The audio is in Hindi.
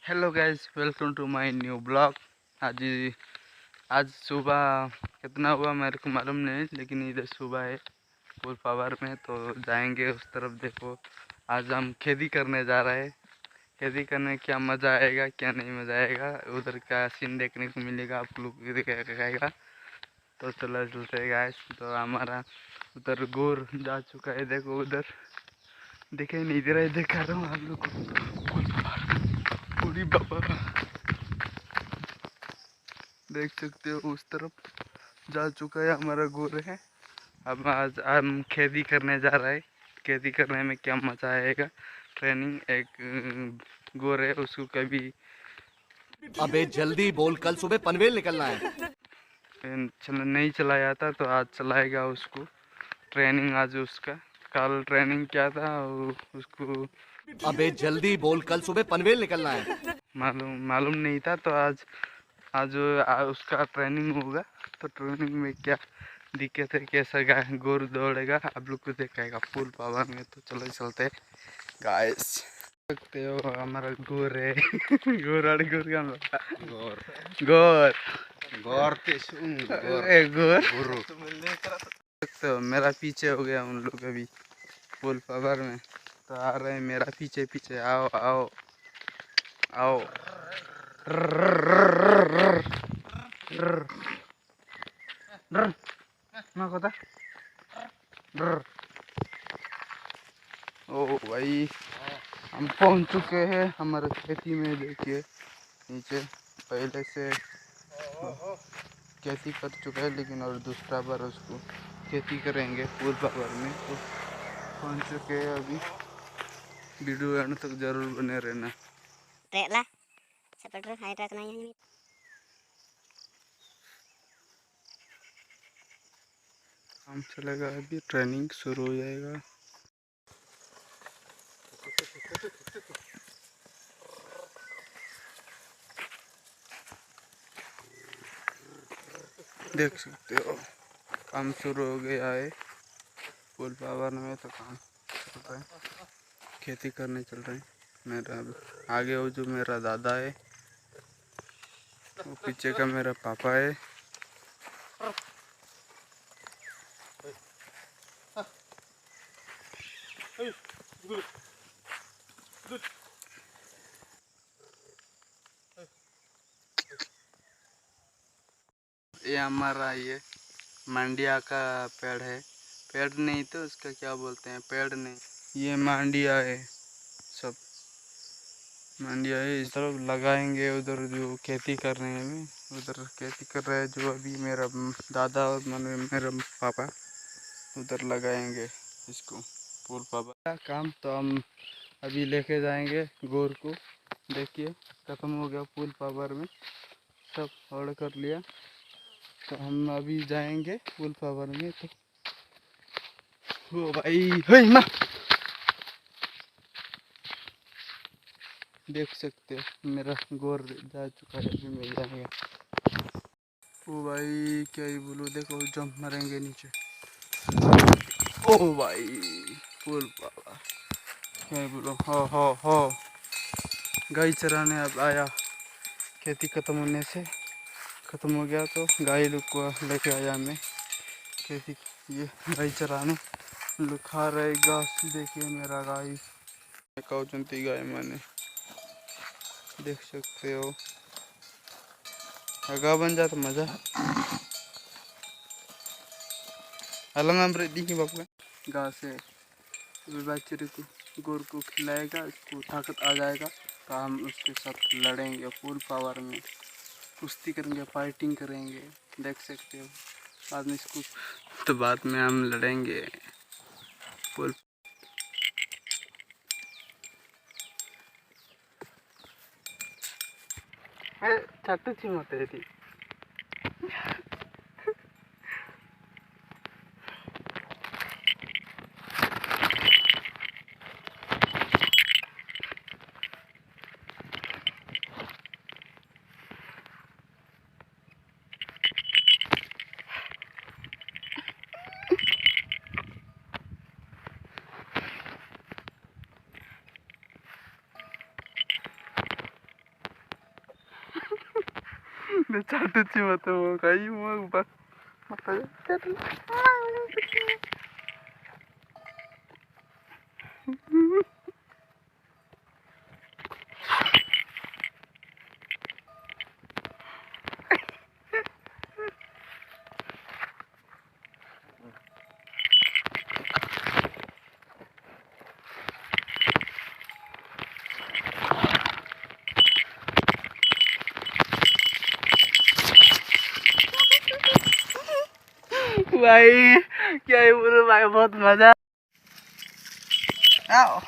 Hello guys, welcome to my new blog. आज आज सुबह कितना हुआ मेरे को मालूम नहीं, लेकिन इधर सुबह है फुल पावर में, तो जाएंगे उस तरफ। देखो, आज हम खेती करने जा रहे हैं। खेती करने क्या मज़ा आएगा, क्या नहीं मज़ा आएगा, उधर का सीन देखने को मिलेगा, आप लोग भी दिखाएगा। तो चलो चलते हैं गाइस। तो हमारा उधर गोर जा चुका है, देखो उधर देखे नहीं, इधर दिखा रहा हूँ आप लोग को। पूरी बाबा देख सकते हो, उस तरफ जा चुका है हमारा गोर है। अब आज हम खेती करने जा रहे हैं। खेती करने में क्या मज़ा आएगा। ट्रेनिंग एक गोर है, उसको कभी अबे जल्दी बोल, कल सुबह पनवेल निकलना है। नहीं चलाया था, तो आज चलाएगा उसको। ट्रेनिंग आज उसका, कल ट्रेनिंग क्या था उसको अबे जल्दी बोल, कल सुबह पनवेल निकलना है। मालूम नहीं था, तो आज आज उसका ट्रेनिंग होगा। तो ट्रेनिंग में क्या दिक्कत है, कैसा गोर दौड़ेगा, आप लोग को दिखाएगा फुल पावर में। तो चलो चलते गाइस। सकते हो हमारा गोर है। गोर और गोर का गोर गोर गोर गोर सकते हो। मेरा पीछे हो गया उन लोग अभी फुल पावर में, तो आ रहे हैं मेरा पीछे पीछे। आओ आओ आओ। ना कोता ओ भाई, हम पहुंच चुके हैं हमारे खेती में। देखिए नीचे पहले से खेती कर चुका है, लेकिन और दूसरा बार उसको खेती करेंगे फुल पावर में। तो पहुंच चुके हैं अभी। वीडियो एंड तक जरूर बने रहना। काम चलेगा, अभी ट्रेनिंग शुरू हो जाएगा। देख सकते हो काम शुरू हो गया है फुल पावर में। तो काम चल रहा है, खेती करने चल रहे हैं। मेरा आगे वो जो मेरा दादा है, वो पीछे का मेरा पापा है। ये हमारा ये मांडिया का पेड़ है। पेड़ नहीं तो उसका क्या बोलते हैं, पेड़ नहीं, ये मांडिया है। सब मांडिया है, इस तरफ लगाएंगे। उधर जो खेती कर रहे हैं, अभी उधर खेती कर रहे हैं जो अभी मेरा दादा और मेरा पापा उधर लगाएंगे इसको फुल पापा काम। तो हम अभी लेके जाएंगे गोर को। देखिए ख़त्म हो गया फुल पावर में, सब ऑर्डर कर लिया। तो हम अभी जाएंगे फुल पावर में। तो ओ भाई, हे माँ, देख सकते हो मेरा गोर जा चुका है, अभी मिल जाएगा। ओ भाई क्या ही बोलूँ, देखो जंप मारेंगे नीचे। ओ भाई फुल पावर, क्या ही बोलो। हो गाय चराने अब आया। खेती ख़त्म होने से ख़त्म हो गया, तो गाय लोग को लेके आया मैं खेती। ये गाय चराने लोग खा रहे घास। देखिए मेरा गाय कहती गाय मैंने, देख सकते हो। अगा बन जाता मजा अलग हम रेडी की बाप में घास है। बच्चे को गोर को खिलाएगा, इसको ताकत आ जाएगा, तो हम उसके साथ लड़ेंगे फुल पावर में, कुश्ती करेंगे, फाइटिंग करेंगे। देख सकते हो बाद में इसको, तो बाद में हम लड़ेंगे फुल। छट थी मत थी। चाटुची मत मग काही मग बघ भाई क्या ही बोलूं भाई बहुत मजा आओ